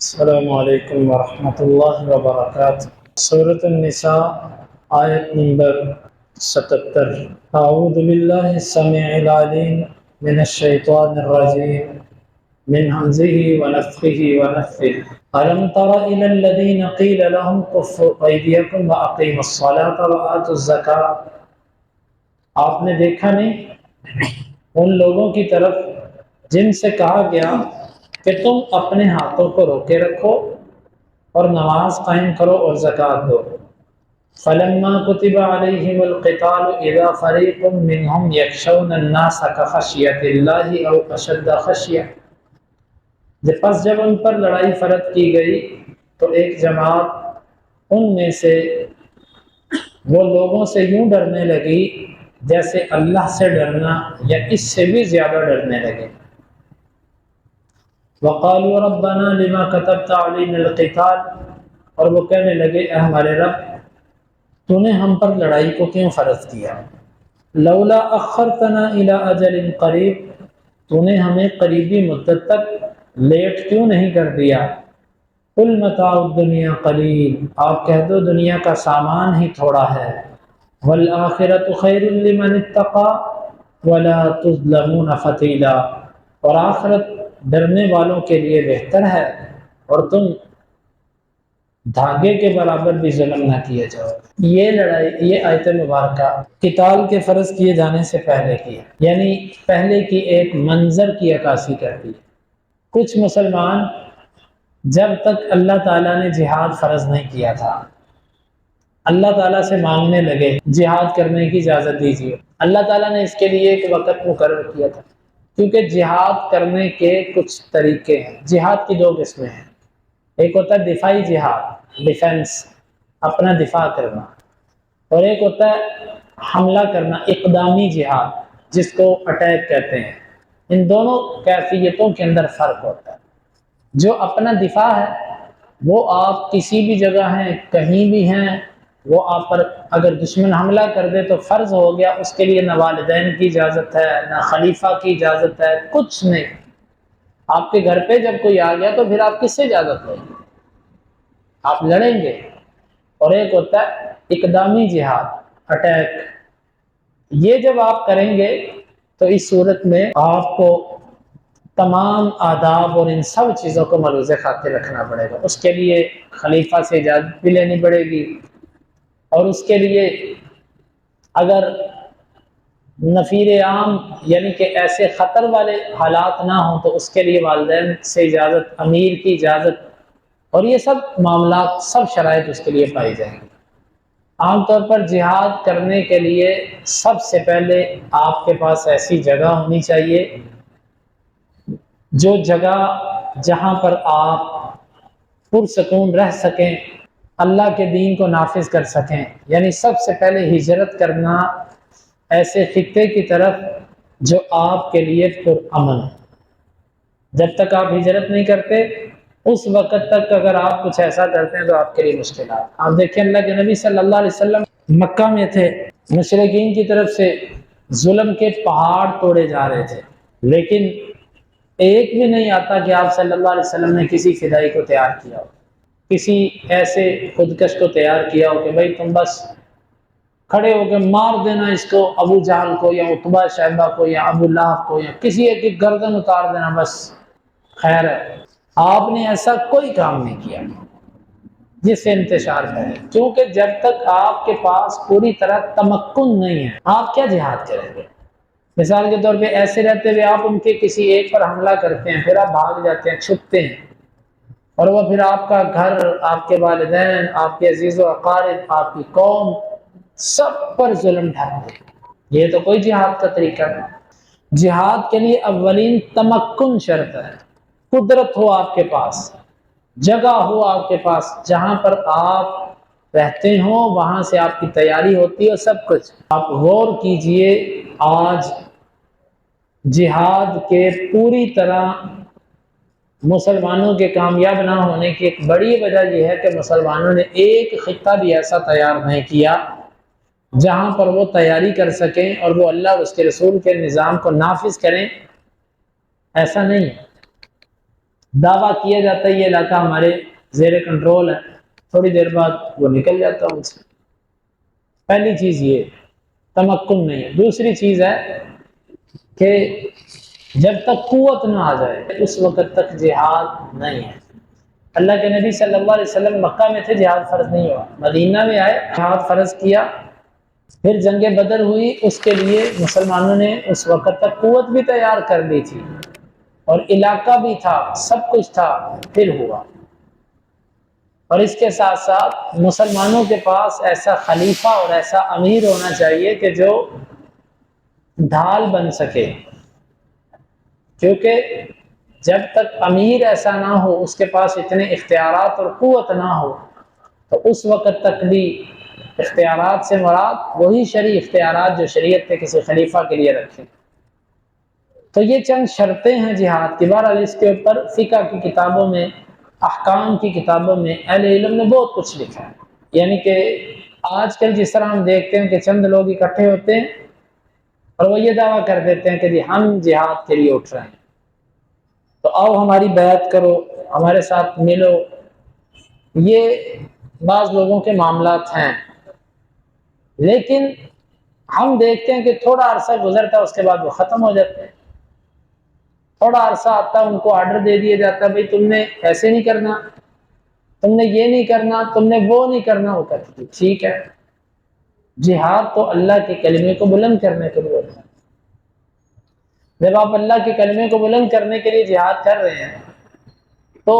السلام علیکم ورحمۃ اللہ وبرکاتہ۔ سورۃ النساء آیت نمبر 77۔ اعوذ باللہ السمیع العلیم من الشیطان الرجیم من ہمزہ ونفخہ ونفثہ۔ الم تر الی الذین قیل لهم کفوا ایدیکم واقیموا الصلاۃ وآتوا الزکاۃ۔ آپ نے دیکھا نہیں ان لوگوں کی طرف جن سے کہا گیا کہ تم اپنے ہاتھوں کو روکے رکھو اور نماز قائم کرو اور زکوٰۃ دو۔ فلما كتب عليهم القتال اذا فريق منهم يخشون الناس كخشية الله او اشد خشية۔ پس جب ان پر لڑائی فرض کی گئی تو ایک جماعت ان میں سے وہ لوگوں سے یوں ڈرنے لگی جیسے اللہ سے ڈرنا یا اس سے بھی زیادہ ڈرنے لگے۔ وقالوا ربنا لما كتبت علينا القتال، اور وہ کہنے لگے اے ہمارے رب تو نے ہم پر لڑائی کو کیوں فرض کیا؟ لولا اخرتنا الى اجل قریب، تو نے ہمیں قریبی مدت تک لیٹ کیوں نہیں کر دیا؟ قل متاع الدنیا قلیل، آپ کہہ دو دنیا کا سامان ہی تھوڑا ہے۔ والآخرۃ خیر لمن اتقى ولا تظلمون فتیلا، اور آخرت ڈرنے والوں کے لیے بہتر ہے اور تم دھاگے کے برابر بھی ظلم نہ کیے جاؤ۔ یہ لڑائی، یہ آیت مبارکہ قتال کے فرض کیے جانے سے پہلے کی ہے، یعنی پہلے کی ایک منظر کی عکاسی کرتی ہے۔ کچھ مسلمان جب تک اللہ تعالیٰ نے جہاد فرض نہیں کیا تھا اللہ تعالیٰ سے مانگنے لگے جہاد کرنے کی اجازت دیجیے۔ اللہ تعالیٰ نے اس کے لیے ایک وقت مقرر کیا تھا، کیونکہ جہاد کرنے کے کچھ طریقے ہیں۔ جہاد کی دو قسمیں ہیں، ایک ہوتا ہے دفاعی جہاد، ڈیفنس، اپنا دفاع کرنا، اور ایک ہوتا ہے حملہ کرنا، اقدامی جہاد، جس کو اٹیک کہتے ہیں۔ ان دونوں کیفیتوں کے اندر فرق ہوتا ہے۔ جو اپنا دفاع ہے وہ آپ کسی بھی جگہ ہیں، کہیں بھی ہیں، وہ آپ پر اگر دشمن حملہ کر دے تو فرض ہو گیا، اس کے لیے نہ والدین کی اجازت ہے نہ خلیفہ کی اجازت ہے، کچھ نہیں۔ آپ کے گھر پہ جب کوئی آ گیا تو پھر آپ کس سے اجازت لیں گے؟ آپ لڑیں گے۔ اور ایک ہوتا ہے اقدامی جہاد، اٹیک۔ یہ جب آپ کریں گے تو اس صورت میں آپ کو تمام آداب اور ان سب چیزوں کو ملحوظ خاطر رکھنا پڑے گا۔ اس کے لیے خلیفہ سے اجازت بھی لینی پڑے گی، اور اس کے لیے اگر نفیر عام یعنی کہ ایسے خطر والے حالات نہ ہوں تو اس کے لیے والدین سے اجازت، امیر کی اجازت، اور یہ سب معاملات، سب شرائط اس کے لیے پائی جائیں گی۔ عام طور پر جہاد کرنے کے لیے سب سے پہلے آپ کے پاس ایسی جگہ ہونی چاہیے، جو جگہ جہاں پر آپ پرسکون رہ سکیں، اللہ کے دین کو نافذ کر سکیں۔ یعنی سب سے پہلے ہجرت کرنا ایسے خطے کی طرف جو آپ کے لیے پرامن ہو۔ جب تک آپ ہجرت نہیں کرتے اس وقت تک اگر آپ کچھ ایسا کرتے ہیں تو آپ کے لیے مشکلات۔ آپ دیکھیں اللہ کے نبی صلی اللہ علیہ وسلم مکہ میں تھے، مشرکین کی طرف سے ظلم کے پہاڑ توڑے جا رہے تھے، لیکن ایک بھی نہیں آتا کہ آپ صلی اللہ علیہ وسلم نے کسی فدائی کو تیار کیا ہو، کسی ایسے خودکش کو تیار کیا ہو کہ بھائی تم بس کھڑے ہو کے مار دینا اس کو، ابو جہل کو یا عتبہ شیبہ کو یا ابو لہب کو، یا کسی ایک کی گردن اتار دینا بس خیر ہے۔ آپ نے ایسا کوئی کام نہیں کیا جس سے انتشار کرے، کیونکہ جب تک آپ کے پاس پوری طرح تمکن نہیں ہے آپ کیا جہاد کریں گے؟ مثال کے طور پہ ایسے رہتے ہوئے آپ ان کے کسی ایک پر حملہ کرتے ہیں، پھر آپ بھاگ جاتے ہیں، چھپتے ہیں، اور وہ پھر آپ کا گھر، آپ کے والدین، آپ کے عزیز و اقارب، آپ کی قوم، سب پر ظلم ڈھائیں گے۔ یہ تو کوئی جہاد کا طریقہ نہیں۔ جہاد کے لیے اولین تمکن شرط ہے، قدرت ہو آپ کے پاس، جگہ ہو آپ کے پاس، جہاں پر آپ رہتے ہوں وہاں سے آپ کی تیاری ہوتی ہے سب کچھ۔ آپ غور کیجئے، آج جہاد کے پوری طرح مسلمانوں کے کامیاب نہ ہونے کی ایک بڑی وجہ یہ ہے کہ مسلمانوں نے ایک خطہ بھی ایسا تیار نہیں کیا جہاں پر وہ تیاری کر سکیں اور وہ اللہ اور اس کے رسول کے نظام کو نافذ کریں۔ ایسا نہیں ہے۔ دعویٰ کیا جاتا ہے یہ علاقہ ہمارے زیر کنٹرول ہے، تھوڑی دیر بعد وہ نکل جاتا ہے ان سے۔ پہلی چیز یہ تمکن نہیں ہے۔ دوسری چیز ہے کہ جب تک قوت نہ آ جائے اس وقت تک جہاد نہیں ہے۔ اللہ کے نبی صلی اللہ علیہ وسلم مکہ میں تھے، جہاد فرض نہیں ہوا، مدینہ میں آئے، جہاد فرض کیا، پھر جنگ بدر ہوئی، اس کے لیے مسلمانوں نے اس وقت تک قوت بھی تیار کر لی تھی اور علاقہ بھی تھا، سب کچھ تھا، پھر ہوا۔ اور اس کے ساتھ ساتھ مسلمانوں کے پاس ایسا خلیفہ اور ایسا امیر ہونا چاہیے کہ جو ڈھال بن سکے، کیونکہ جب تک امیر ایسا نہ ہو، اس کے پاس اتنے اختیارات اور قوت نہ ہو، تو اس وقت تک بھی اختیارات سے مراد وہی شرعی اختیارات جو شریعت نے کسی خلیفہ کے لیے رکھے۔ تو یہ چند شرطیں ہیں جہاد کی۔ بہرحال اس کے اوپر فقہ کی کتابوں میں، احکام کی کتابوں میں اہل علم نے بہت کچھ لکھا ہے۔ یعنی کہ آج کل جس طرح ہم دیکھتے ہیں کہ چند لوگ اکٹھے ہوتے ہیں اور وہ یہ دعویٰ کر دیتے ہیں کہ جی ہم جہاد کے لیے اٹھ رہے ہیں، تو آؤ ہماری بیعت کرو، ہمارے ساتھ ملو۔ یہ بعض لوگوں کے معاملات ہیں، لیکن ہم دیکھتے ہیں کہ تھوڑا عرصہ گزرتا ہے، اس کے بعد وہ ختم ہو جاتے ہیں۔ تھوڑا عرصہ آتا ہے، ان کو آرڈر دے دیا جاتا ہے، بھئی تم نے ایسے نہیں کرنا، تم نے یہ نہیں کرنا، تم نے وہ نہیں کرنا۔ وہ کہتے ہیں ٹھیک ہے، جہاد تو اللہ کے کلمے کو بلند کرنے کے لیے ہوتا ہے۔ جب آپ اللہ کے کلمے کو بلند کرنے کے لیے جہاد کر رہے ہیں، تو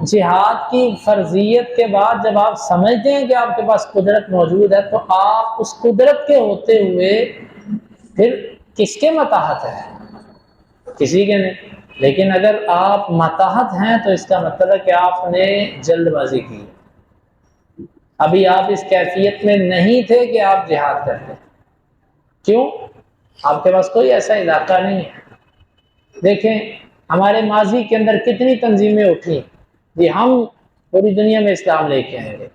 جہاد کی فرضیت کے بعد جب آپ سمجھتے ہیں کہ آپ کے پاس قدرت موجود ہے، تو آپ اس قدرت کے ہوتے ہوئے پھر کس کے متاحت ہیں؟ کسی کے نہیں۔ لیکن اگر آپ متاحت ہیں تو اس کا مطلب ہے کہ آپ نے جلد بازی کی، ابھی آپ اس کیفیت میں نہیں تھے کہ آپ جہاد کرتے۔ کیوں؟ آپ کے پاس کوئی ایسا علاقہ نہیں ہے۔ دیکھیں ہمارے ماضی کے اندر کتنی تنظیمیں اٹھی، جی ہم پوری دنیا میں اسلام لے کے آئیں گے،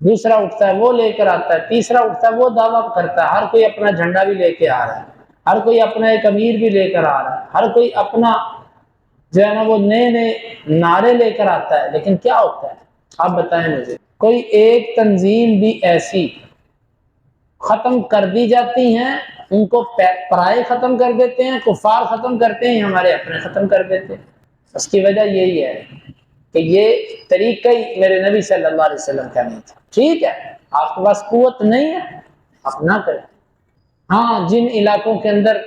دوسرا اٹھتا ہے وہ لے کر آتا ہے، تیسرا اٹھتا ہے وہ دعویٰ کرتا ہے، ہر کوئی اپنا جھنڈا بھی لے کے آ رہا ہے، ہر کوئی اپنا ایک امیر بھی لے کر آ رہا ہے، ہر کوئی اپنا جو ہے نا وہ نئے نئے نعرے لے کر آتا ہے۔ لیکن کیا ہوتا ہے آپ بتائیں مجھے؟ کوئی ایک تنظیم بھی ایسی ختم کر دی جاتی ہیں، ان کو پرائے ختم کر دیتے ہیں، کفار ختم کرتے ہیں، ہمارے اپنے ختم کر دیتے ہیں۔ اس کی وجہ یہی ہے کہ یہ طریقہ ہی میرے نبی صلی اللہ علیہ وسلم کا نہیں تھا۔ ٹھیک ہے، آپ کے پاس قوت نہیں ہے، آپ نہ کریں۔ ہاں، جن علاقوں کے اندر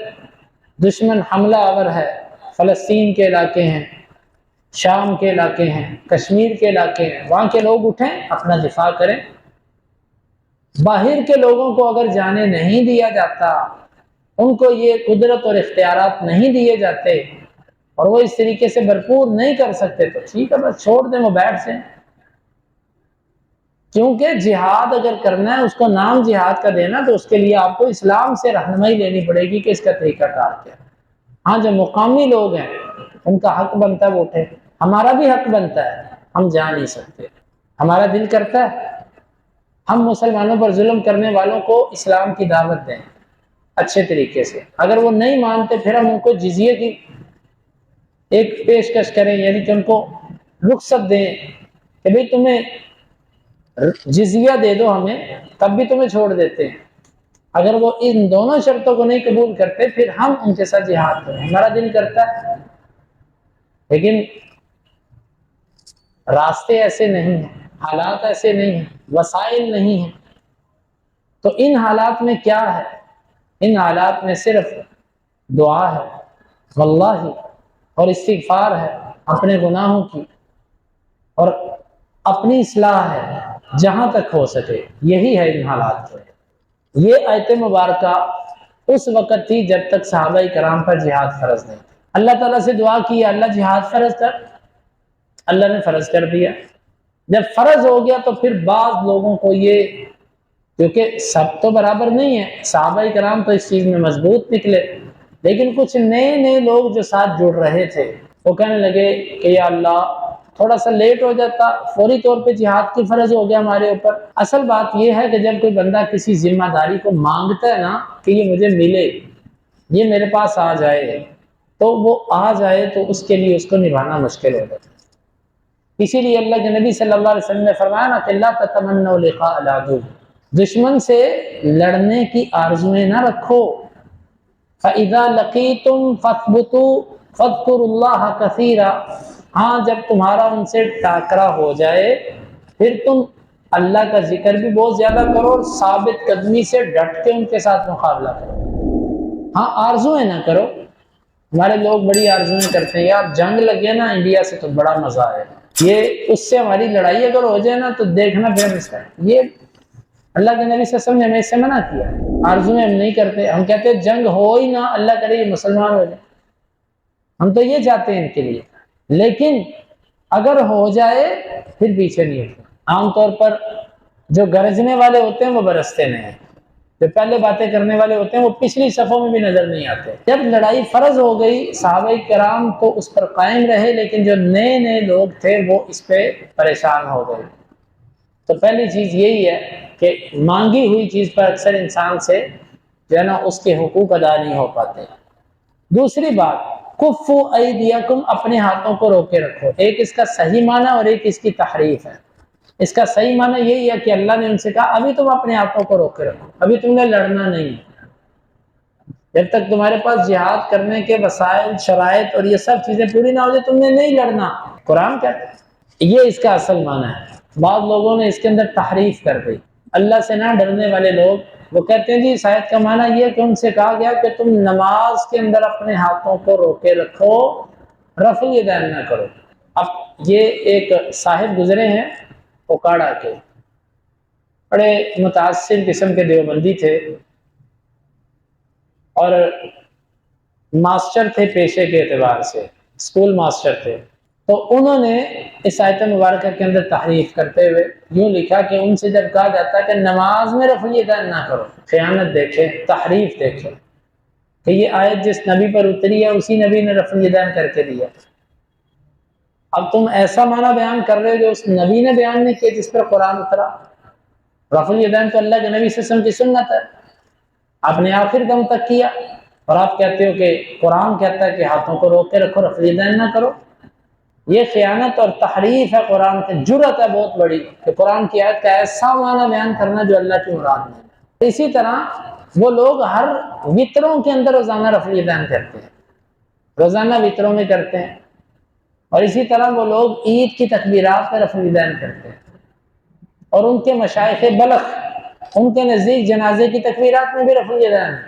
دشمن حملہ آور ہے، فلسطین کے علاقے ہیں، شام کے علاقے ہیں، کشمیر کے علاقے ہیں، وہاں کے لوگ اٹھیں، اپنا دفاع کریں۔ باہر کے لوگوں کو اگر جانے نہیں دیا جاتا، ان کو یہ قدرت اور اختیارات نہیں دیے جاتے اور وہ اس طریقے سے بھرپور نہیں کر سکتے، تو ٹھیک ہے بس چھوڑ دیں، وہ بیٹھ جائیں۔ کیونکہ جہاد اگر کرنا ہے، اس کو نام جہاد کا دینا، تو اس کے لیے آپ کو اسلام سے رہنمائی لینی پڑے گی کہ اس کا طریقہ کار کیا ہے۔ ہاں، جو مقامی لوگ ہیں ان کا حق بنتا ہے وہ اٹھے، ہمارا بھی حق بنتا ہے، ہم جا نہیں سکتے، ہمارا دل کرتا ہے ہم مسلمانوں پر ظلم کرنے والوں کو اسلام کی دعوت دیں اچھے طریقے سے۔ اگر وہ نہیں مانتے پھر ہم ان کو جزیے کی ایک پیشکش کریں، یعنی کہ ان کو رخصت دیں کہ بھئی تمہیں جزیہ دے دو ہمیں، تب بھی تمہیں چھوڑ دیتے ہیں۔ اگر وہ ان دونوں شرطوں کو نہیں قبول کرتے پھر ہم ان کے ساتھ جہاد کریں، ہمارا دل کرتا ہے، لیکن راستے ایسے نہیں ہیں، حالات ایسے نہیں ہیں، وسائل نہیں ہیں۔ تو ان حالات میں کیا ہے؟ ان حالات میں صرف دعا ہے واللہ، اور استغفار ہے اپنے گناہوں کی، اور اپنی اصلاح ہے جہاں تک ہو سکے، یہی ہے ان حالات میں۔ یہ آیت مبارکہ اس وقت تھی جب تک صحابہ کرام پر جہاد فرض نہیں تھا۔ اللہ تعالیٰ سے دعا کی، اللہ جہاد فرض کر، اللہ نے فرض کر دیا۔ جب فرض ہو گیا تو پھر بعض لوگوں کو یہ، کیونکہ سب تو برابر نہیں ہے، صحابہ کرام تو اس چیز میں مضبوط نکلے، لیکن کچھ نئے نئے لوگ جو ساتھ جڑ رہے تھے وہ کہنے لگے کہ یا اللہ تھوڑا سا لیٹ ہو جاتا، فوری طور پہ جہاد کی فرض ہو گیا ہمارے اوپر۔ اصل بات یہ ہے کہ جب کوئی بندہ کسی ذمہ داری کو مانگتا ہے نا کہ یہ مجھے ملے، یہ میرے پاس آ جائے، تو وہ آ جائے تو اس کے لیے اس کو نبھانا مشکل ہو جاتا ہے۔ اسی لیے اللہ کے نبی صلی اللہ علیہ وسلم نے فرمایا نا کہ لا تتمنوا لقاء العدو، دشمن سے لڑنے کی آرزویں نہ رکھو. فَإِذَا لَقِيتُمْ فَاثْبُتُوا فَاذْكُرُوا اللَّهَ كَثِيرًا، ہاں جب تمہارا ان سے ٹاکرا ہو جائے پھر تم اللہ کا ذکر بھی بہت زیادہ کرو اور ثابت قدمی سے ڈٹ کے ان کے ساتھ مقابلہ کرو. ہاں آرزویں نہ کرو. ہمارے لوگ بڑی آرزویں کرتے ہیں، یار جنگ لگے نا انڈیا سے تو بڑا مزہ ہے، یہ اس سے ہماری لڑائی اگر ہو جائے نا تو دیکھنا پھر اس کا. یہ اللہ کے نبی صلی اللہ علیہ وسلم نے ہمیں اس سے منع کیا. آرزویں ہم نہیں کرتے، ہم کہتے ہیں جنگ ہو ہی نہ، اللہ کرے یہ مسلمان ہو جائے، ہم تو یہ چاہتے ہیں ان کے لیے. لیکن اگر ہو جائے پھر پیچھے نہیں ہٹتے. عام طور پر جو گرجنے والے ہوتے ہیں وہ برستے نہیں ہیں، جو پہلے باتیں کرنے والے ہوتے ہیں وہ پچھلی صفوں میں بھی نظر نہیں آتے. جب لڑائی فرض ہو گئی صحابہ کرام تو اس پر قائم رہے، لیکن جو نئے نئے لوگ تھے وہ اس پہ پریشان ہو گئے. تو پہلی چیز یہی ہے کہ مانگی ہوئی چیز پر اکثر انسان سے جو ہے نا اس کے حقوق ادا نہیں ہو پاتے. دوسری بات، کفو ایدیکم، اپنے ہاتھوں کو روکے رکھو. ایک اس کا صحیح معنی اور ایک اس کی تحریف ہے. اس کا صحیح معنی یہی ہے کہ اللہ نے ان سے کہا ابھی تم اپنے ہاتھوں کو روکے رکھو، ابھی تم نے لڑنا نہیں. جب تک تمہارے پاس جہاد کرنے کے وسائل، شرائط اور یہ سب چیزیں پوری نہ ہو جائے تم نے نہیں لڑنا. قرآن کہتا ہے یہ اس کا اصل معنی ہے. بعض لوگوں نے اس کے اندر تحریف کر دی. اللہ سے نہ ڈرنے والے لوگ وہ کہتے ہیں جی اس آیت کا معنی یہ کہ ان سے کہا گیا کہ تم نماز کے اندر اپنے ہاتھوں کو روکے رکھو، رفع یدین نہ کرو. اب یہ ایک صاحب گزرے ہیں اوکاڑا کے، بڑے متعصب قسم کے دیوبندی تھے اور ماسٹر تھے پیشے کے اعتبار سے، اسکول ماسٹر تھے. تو انہوں نے اس آیت مبارکہ کے اندر تحریف کرتے ہوئے یوں لکھا کہ ان سے جب کہا جاتا ہے کہ نماز میں رفع یدین نہ کرو، خیانت دیکھے، تحریف دیکھے کہ یہ آیت جس نبی پر اتری ہے اسی نبی نے رفع یدین کر کے دیا. اب تم ایسا معنی بیان کر رہے ہو جو اس نبی نے بیان نہیں کیا جس پر قرآن اترا. رفع یدین تو اللہ کے نبی صلی اللہ علیہ وسلم کی سنت ہے، آپ نے آخر دم تک کیا، اور آپ کہتے ہو کہ قرآن کہتا ہے کہ ہاتھوں کو روک کے رکھو، رفع یدین نہ کرو. یہ خیانت اور تحریف ہے. قرآن کی جرأت ہے بہت بڑی کہ قرآن کی آیت کا ایسا معنی بیان کرنا جو اللہ کی مراد نہیں. اسی طرح وہ لوگ ہر وطروں کے اندر روزانہ رفع یدین کرتے ہیں، روزانہ وطروں میں کرتے ہیں. اور اسی طرح وہ لوگ عید کی تکبیرات میں رفع یدین کرتے ہیں، اور ان کے مشائخ بلخ ان کے نزدیک جنازے کی تکبیرات میں بھی رفع یدین ہے.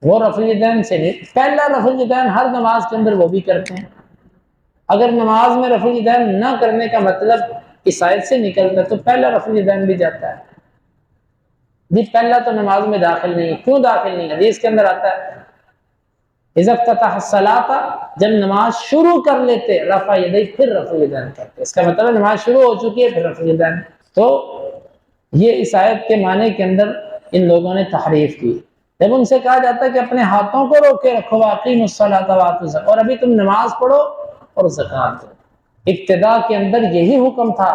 وہ رفع یدین سے نہیں، پہلا رفع یدین ہر نماز کے اندر وہ بھی کرتے ہیں. اگر نماز میں رفع یدین نہ کرنے کا مطلب اس آیت سے نکلتا تو پہلا رفع یدین بھی جاتا ہے. جی پہلا تو نماز میں داخل نہیں. کیوں داخل نہیں؟ حدیث کے اندر آتا ہے اذا افتتح الصلاۃ، جب نماز شروع کر لیتے رفع یدی، پھر رفع یدین کرتے. اس کا مطلب نماز شروع ہو چکی ہے پھر رفع یدین. تو یہ اس آیت کے معنی کے اندر ان لوگوں نے تحریف کی. جب ان سے کہا جاتا ہے کہ اپنے ہاتھوں کو روکے رکھو، واقیموا الصلاۃ وآتوا الزکاۃ، اور ابھی تم نماز پڑھو اور زکوٰۃ دو. ابتدا کے اندر یہی حکم تھا،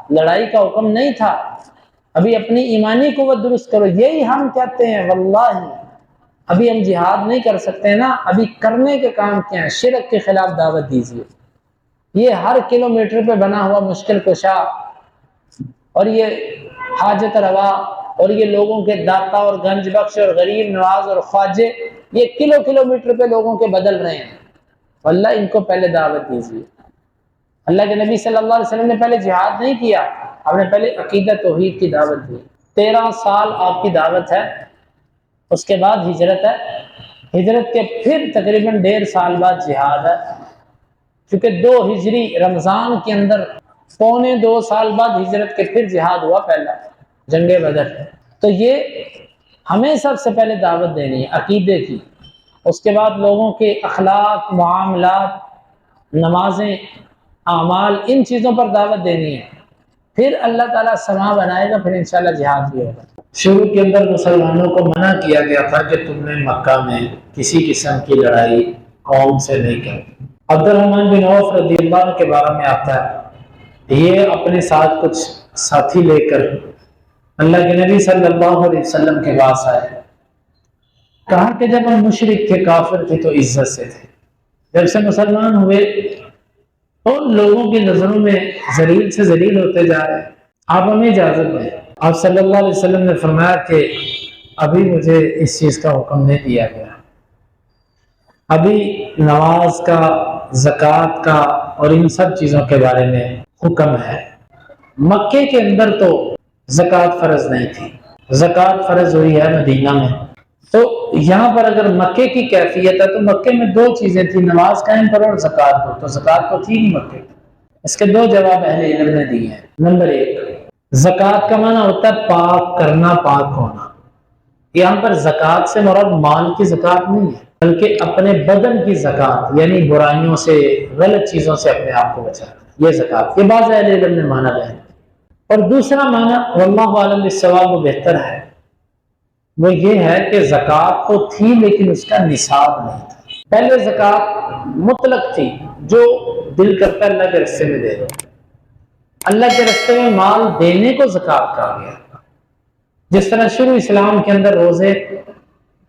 لڑائی کا حکم نہیں تھا. ابھی اپنی ایمانی قوت درست کرو. یہی ہم کہتے ہیں واللہ ابھی ہم جہاد نہیں کر سکتے نا، ابھی کرنے کے کام کیا ہیں؟ شرک کے خلاف دعوت دیجیے. یہ ہر کلومیٹر پہ بنا ہوا مشکل کشا اور یہ حاجت روا اور یہ لوگوں کے داتا اور گنج بخش اور غریب نواز اور خواجے، یہ کلومیٹر پہ لوگوں کے بدل رہے ہیں. واللہ ان کو پہلے دعوت دیجیے. اللہ کے نبی صلی اللہ علیہ وسلم نے پہلے جہاد نہیں کیا، آپ نے پہلے عقیدہ توحید کی دعوت دی. 13 سال آپ کی دعوت ہے، اس کے بعد ہجرت ہے. ہجرت کے پھر تقریباً 1.5 سال بعد جہاد ہے. چونکہ 2 ہجری رمضان کے اندر 2.25 سال بعد ہجرت کے پھر جہاد ہوا، پہلا جنگ بدر. تو یہ ہمیں سب سے پہلے دعوت دینی ہے عقیدے کی، اس کے بعد لوگوں کے اخلاق، معاملات، نمازیں، اعمال، ان چیزوں پر دعوت دینی ہے. پھر اللہ تعالیٰ سما بنائے گا، پھر انشاءاللہ جہاد بھی ہوگا. شروع کے اندر مسلمانوں کو منع کیا گیا تھا کہ تم نے مکہ میں کسی قسم کی لڑائی قوم سے نہیں کرنی. عبد الرحمن بن عوف رضی اللہ عنہ کے بارے میں آتا ہے، یہ اپنے ساتھ کچھ ساتھی لے کر اللہ کے نبی صلی اللہ علیہ وسلم کے پاس آئے. کہا کہ جب ہم مشرک تھے، کافر تھے تو عزت سے تھے، جب سے مسلمان ہوئے اور لوگوں کی نظروں میں ذلیل سے ذلیل ہوتے جا رہے ہیں۔ آپ ہمیں اجازت دیں۔ آپ صلی اللہ علیہ وسلم نے فرمایا کہ ابھی مجھے اس چیز کا حکم نہیں دیا گیا، ابھی نماز کا، زکوٰۃ کا اور ان سب چیزوں کے بارے میں حکم ہے۔ مکے کے اندر تو زکوٰۃ فرض نہیں تھی، زکوٰۃ فرض ہوئی ہے مدینہ میں۔ تو یہاں پر اگر مکے کی کیفیت ہے تو مکے میں دو چیزیں تھیں، نماز قائم کرو اور زکوٰۃ دو، تو زکوٰۃ تو تھی نہیں مکے۔ اس کے دو جواب اہل علم نے دیے ہیں۔ نمبر ایک، زکوٰۃ کا معنی ہوتا ہے پاک کرنا، پاک ہونا۔ یہاں پر زکوٰۃ سے مراد مال کی زکوٰۃ نہیں ہے، بلکہ اپنے بدن کی زکوٰۃ، یعنی برائیوں سے، غلط چیزوں سے اپنے آپ کو بچانا، یہ زکوٰۃ۔ یہ بعض اہل علم نے مانا ہے۔ اور دوسرا معنی واللہ اعلم بالصواب، وہ بہتر ہے، وہ یہ ہے کہ زکوٰۃ تو تھی لیکن اس کا نصاب نہیں تھا۔ پہلے زکوٰۃ مطلق تھی، جو دل کرتا ہے اللہ کے راستے میں دے دو۔ اللہ کے راستے میں مال دینے کو زکوٰۃ کہا گیا۔ جس طرح شروع اسلام کے اندر روزے،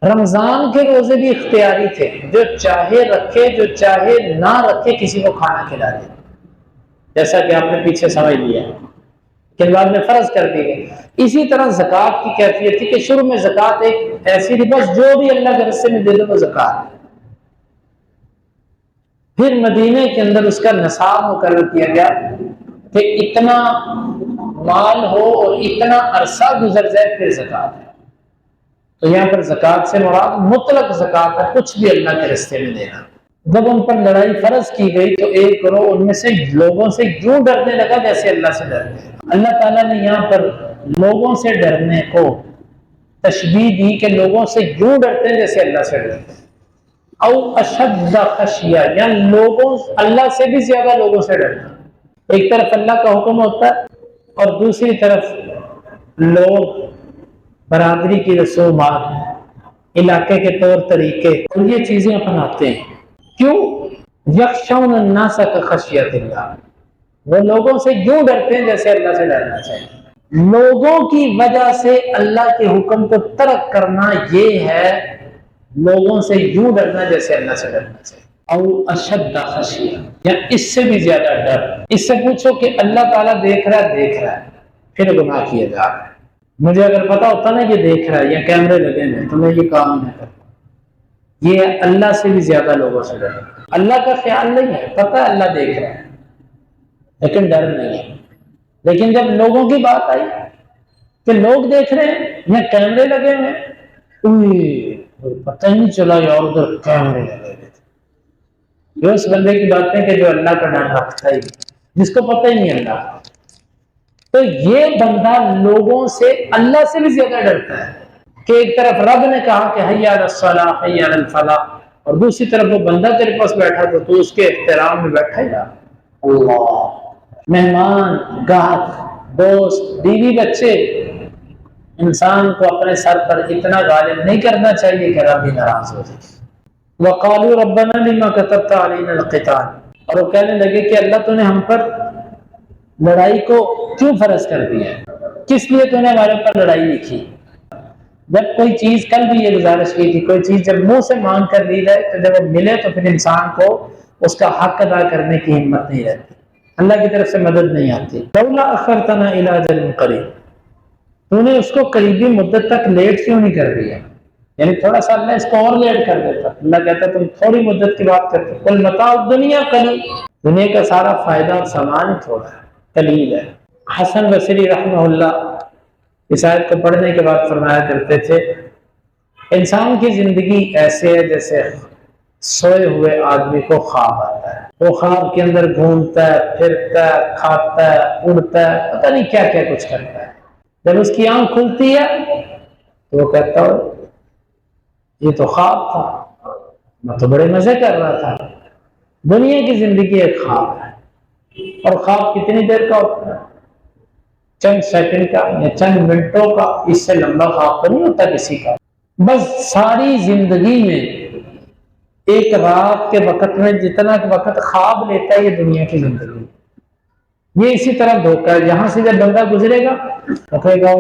رمضان کے روزے بھی اختیاری تھے، جو چاہے رکھے جو چاہے نہ رکھے کسی کو کھانا کھلا دے، جیسا کہ آپ نے پیچھے سمجھ لیا کہ بعد میں فرض کر دی گئی۔ اسی طرح زکوٰۃ کی کیفیت تھی کہ شروع میں زکوٰۃ ایک ایسی تھی بس جو بھی اللہ کے راستے میں دے دو وہ زکوٰۃ ہے۔ پھر مدینے کے اندر اس کا نصاب مقرر کیا گیا کہ اتنا مال ہو اور اتنا عرصہ گزر جائے پھر زکوٰۃ ہے۔ تو یہاں پر زکوٰۃ سے مراد مطلق زکوٰۃ ہے، کچھ بھی اللہ کے راستے میں دینا۔ جب ان پر لڑائی فرض کی گئی تو ایک گروہ ان میں سے لوگوں سے یوں ڈرنے لگا جیسے اللہ سے ڈرتے ہیں۔ اللہ تعالیٰ نے یہاں پر لوگوں سے ڈرنے کو تشبیہ دی کہ لوگوں سے یوں ڈرتے ہیں جیسے اللہ سے ڈرتے ہیں، او اشد خشیہ، یعنی لوگوں اللہ سے بھی زیادہ لوگوں سے ڈرنا۔ ایک طرف اللہ کا حکم ہوتا ہے اور دوسری طرف لوگ برادری کی رسومات، علاقے کے طور طریقے اور یہ چیزیں اپناتے ہیں۔ کیوں؟ یخشون الناس کخشیۃ اللہ، وہ لوگوں سے یوں ڈرتے ہیں جیسے اللہ سے ڈرنا چاہیے۔ لوگوں کی وجہ سے اللہ کے حکم کو ترک کرنا یہ ہے لوگوں سے یوں ڈرنا جیسے اللہ سے ڈرنا چاہیے۔ او اشد خشیہ، یا اس سے بھی زیادہ ڈر۔ اس سے پوچھو کہ اللہ تعالیٰ دیکھ رہا ہے پھر گناہ کیا جا رہا ہے۔ مجھے اگر پتا ہوتا نا یہ دیکھ رہا ہے یا کیمرے لگے ہیں تو میں یہ کام نہیں کرتا۔ یہ اللہ سے بھی زیادہ لوگوں سے ڈر۔ اللہ کا خیال نہیں ہے، پتہ اللہ دیکھ رہا ہے لیکن ڈر نہیں ہے۔ لیکن جب لوگوں کی بات آئی کہ لوگ دیکھ رہے ہیں یا کیمرے لگے ہوئے ہیں، پتہ ہی نہیں چلا یار ادھر کیمرے لگے ہوئے تھے۔ یہ اس بندے کی باتیں کہ جو اللہ کا ڈر رکھتا ہی، جس کو پتہ ہی نہیں اللہ کا، تو یہ بندہ لوگوں سے اللہ سے بھی زیادہ ڈرتا ہے کہ ایک طرف رب نے کہا کہ حی علی الصلاۃ حی علی الفلاح، اور دوسری طرف وہ بندہ تیرے پاس بیٹھا تو اس کے احترام میں بیٹھا ہی رہا۔ اللہ، مہمان، گاہک، دوست، بیوی، بچے، انسان کو اپنے سر پر اتنا غالب نہیں کرنا چاہیے کہ رب بھی ناراض ہو جائے۔ وقالوا ربنا لما كتبت علينا القتال، اور وہ کہنے لگے کہ اللہ تو نے ہم پر لڑائی کو کیوں فرض کر دیا ہے، کس لیے تو نے ہمارے اوپر لڑائی لکھی۔ جب کوئی چیز، کل بھی یہ گزارش کی تھی، کوئی چیز جب منہ سے مانگ کر لی جائے تو جب وہ ملے تو پھر انسان کو اس کا حق ادا کرنے کی ہمت نہیں رہتی، اللہ کی طرف سے مدد نہیں آتی۔ لولا اخرتنا الی اجل قریب، تو نے اس کو قریبی مدت تک لیٹ کیوں نہیں کر دیا؟ یعنی تھوڑا سا اللہ اس کو اور لیٹ کر دیتا۔ اللہ کہتا تم تھوڑی مدت کی بات کرتے، قل متاع الدنیا قلیل، دنیا کا سارا فائدہ اور سامان تھوڑا ہے، قلیل ہے۔ حسن بصری رحمہ اللہ اس آیت کو پڑھنے کے بعد فرمایا کرتے تھے، انسان کی زندگی ایسے ہے جیسے سوئے ہوئے آدمی کو خواب آتا ہے، وہ خواب کے اندر گھومتا ہے، پھرتا ہے، کھاتا ہے، اڑتا ہے، پتہ نہیں کیا کیا کچھ کرتا ہے۔ جب اس کی آنکھ کھلتی ہے تو وہ کہتا ہے یہ تو خواب تھا، میں تو بڑے مزے کر رہا تھا۔ دنیا کی زندگی ایک خواب ہے، اور خواب کتنی دیر کا ہوتا ہے؟ چند سیکنڈ کا یا چند منٹوں کا، اس سے لمبا خواب تو نہیں ہوتا کسی کا۔ بس ساری زندگی میں ایک رات کے وقت میں جتنا وقت خواب لیتا ہے یہ دنیا کی زندگی، یہ اسی طرح دھوکہ ہے۔ یہاں سے جب بندہ گزرے گا تو کہے گا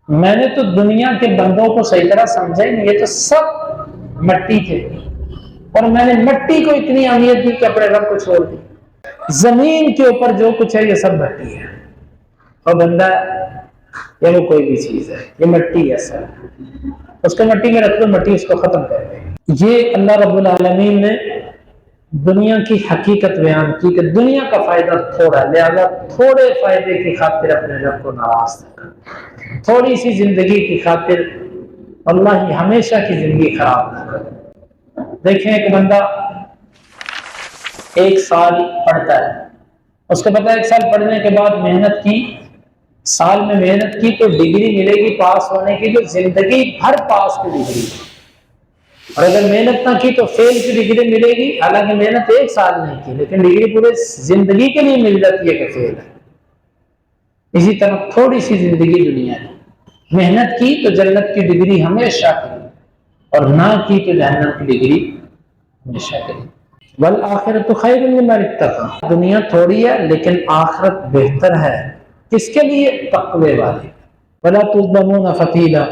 میں نے تو دنیا کے بندوں کو صحیح طرح سمجھا ہی نہیں، یہ تو سب مٹی تھے، اور میں نے مٹی کو اتنی اہمیت دی کہ اپنے رب کو چھوڑ دی۔ زمین کے اوپر جو کچھ ہے یہ سب مٹی ہے، اور بندہ یا وہ کوئی بھی چیز ہے، یہ مٹی ہے سب، اس کو مٹی میں رکھ دو، مٹی اس کو ختم کر دے گی۔ یہ اللہ رب العالمین نے دنیا کی حقیقت بیان کی کہ دنیا کا فائدہ تھوڑا، لہذا تھوڑے فائدے کی خاطر اپنے رب کو ناراض نہ کر، تھوڑی سی زندگی کی خاطر اللہ ہی ہمیشہ کی زندگی خراب نہ کر۔ دیکھیں ایک بندہ ایک سال پڑھتا ہے، اس کو پتا ہے ایک سال پڑھنے کے بعد محنت کی، سال میں محنت کی تو ڈگری ملے گی پاس ہونے کی، جو زندگی بھر پاس کی ڈگری، اور اگر محنت نہ کی تو فیل کی ڈگری ملے گی، حالانکہ محنت ایک سال نہیں کی لیکن ڈگری پورے زندگی کے لیے مل جاتی ہے کہ فیل ہے۔ اسی طرح تھوڑی سی زندگی دنیا میں محنت کی تو جنت کی ڈگری ہمیشہ کی، اور نہ کی تو جہنم کی ڈگری ہمیشہ کی۔ والآخرۃ خیر لمن اتقی، دنیا تھوڑی ہے لیکن آخرت بہتر ہے کس کے لیے؟ تقوی والے۔ ولا تظلمون فتیلا،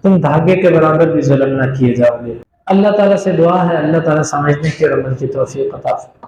تم دھاگے کے برابر بھی ظلم نہ کیے جاؤ گے۔ اللہ تعالیٰ سے دعا ہے اللہ تعالیٰ سمجھنے کی اور عمل کی توفیق عطا فرمائے۔